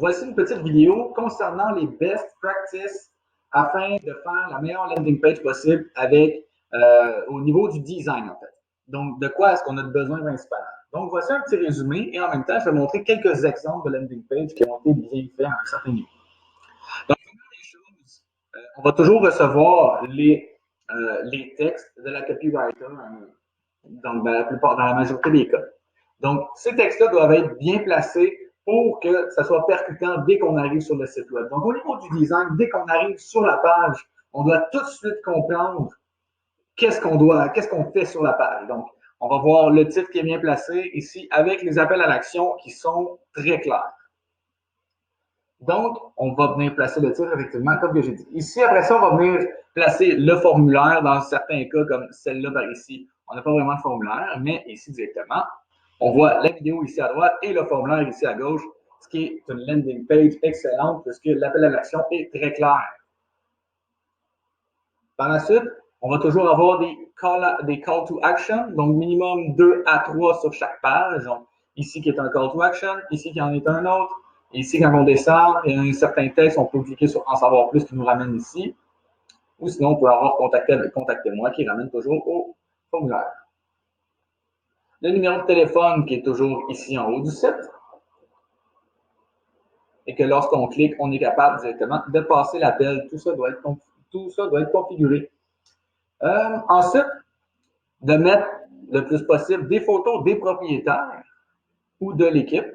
voici une petite vidéo concernant les best practices afin de faire la meilleure landing page possible avec au niveau du design, en fait. Donc, de quoi est-ce qu'on a besoin principalement? Donc, voici un petit résumé et en même temps, je vais montrer quelques exemples de landing page qui ont été bien faits à un certain niveau. Donc, première des choses, on va toujours recevoir les textes de la copywriter dans la majorité des cas. Donc, ces textes-là doivent être bien placés pour que ça soit percutant dès qu'on arrive sur le site web. Donc, au niveau du design, dès qu'on arrive sur la page, on doit tout de suite comprendre qu'est-ce qu'on fait sur la page. Donc, on va voir le titre qui est bien placé ici avec les appels à l'action qui sont très clairs. Donc, on va venir placer le titre, effectivement, comme que j'ai dit. Ici, après ça, on va venir placer le formulaire dans certains cas, comme celle-là par ici. On n'a pas vraiment de formulaire, mais ici directement, on voit la vidéo ici à droite et le formulaire ici à gauche, ce qui est une landing page excellente puisque l'appel à l'action est très clair. Par la suite, on va toujours avoir des call to action, donc minimum 2 à 3 sur chaque page. Donc, ici qui est un call to action, ici qui en est un autre. Et ici, quand on descend, il y a un certain texte, on peut cliquer sur en savoir plus qui nous ramène ici. Ou sinon, on peut avoir contactez-moi qui ramène toujours au formulaire. Le numéro de téléphone qui est toujours ici en haut du site. Et que lorsqu'on clique, on est capable directement de passer l'appel. Tout ça doit être configuré. Ensuite, de mettre le plus possible des photos des propriétaires ou de l'équipe.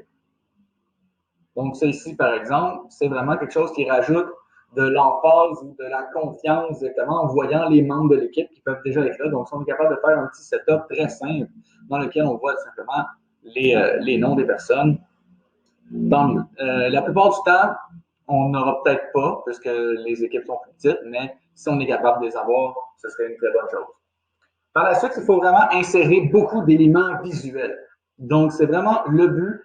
Donc, ça ici, par exemple, c'est vraiment quelque chose qui rajoute de l'emphase ou de la confiance directement en voyant les membres de l'équipe qui peuvent déjà être là. Donc, si on est capable de faire un petit setup très simple dans lequel on voit simplement les noms des personnes, tant mieux. La plupart du temps, on n'aura peut-être pas, puisque les équipes sont plus petites, mais si on est capable de les avoir, ce serait une très bonne chose. Par la suite, il faut vraiment insérer beaucoup d'éléments visuels. Donc, c'est vraiment le but.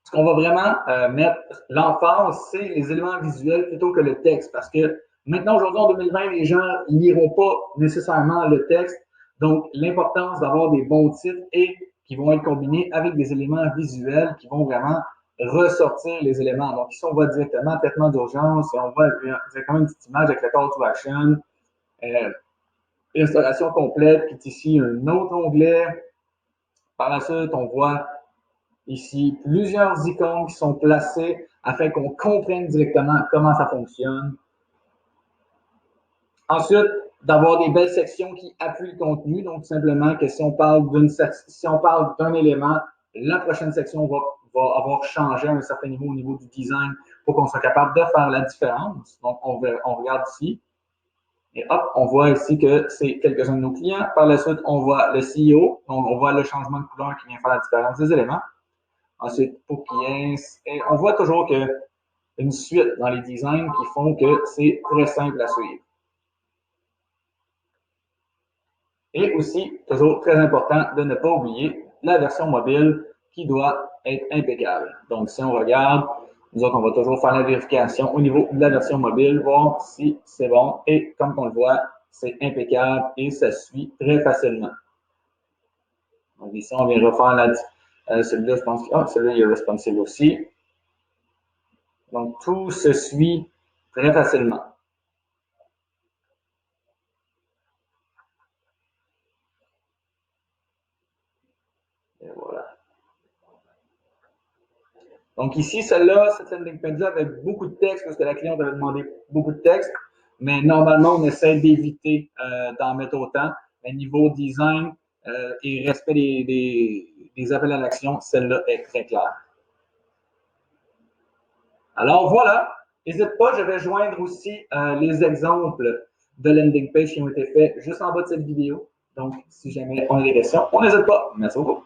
Ce qu'on va vraiment mettre l'emphase, c'est les éléments visuels plutôt que le texte. Parce que maintenant, aujourd'hui, en 2020, les gens ne liront pas nécessairement le texte. Donc, l'importance d'avoir des bons titres et qui vont être combinés avec des éléments visuels qui vont vraiment ressortir les éléments. Donc, ici, on voit directement traitement d'urgence et on voit directement une petite image avec le call to action. Installation complète, puis ici, un autre onglet. Par la suite, on voit ici plusieurs icônes qui sont placées afin qu'on comprenne directement comment ça fonctionne. Ensuite, d'avoir des belles sections qui appuient le contenu. Donc, tout simplement que si on parle d'un élément, la prochaine section va avoir changé à un certain niveau au niveau du design pour qu'on soit capable de faire la différence. Donc, on regarde ici. Et hop, on voit ici que c'est quelques-uns de nos clients. Par la suite, on voit le CEO. Donc, on voit le changement de couleur qui vient faire la différence des éléments. Ensuite, pour clients, on voit toujours que une suite dans les designs qui font que c'est très simple à suivre. Et aussi, toujours très important de ne pas oublier la version mobile qui doit être impeccable. Donc, si on regarde, nous autres, on va toujours faire la vérification au niveau de la version mobile, voir si c'est bon. Et comme on le voit, c'est impeccable et ça suit très facilement. Donc, ici, on vient refaire celui-là, je pense que celui-là, il est responsive aussi. Donc, tout se suit très facilement. Et voilà. Donc ici, celle-là, cette landing page-là avait beaucoup de texte parce que la cliente avait demandé beaucoup de texte. Mais normalement, on essaie d'éviter d'en mettre autant. Mais niveau design et respect des appels à l'action, celle-là est très claire. Alors voilà, n'hésite pas, je vais joindre aussi les exemples de landing page qui ont été faits juste en bas de cette vidéo. Donc, si jamais on a des questions, on n'hésite pas. Merci beaucoup.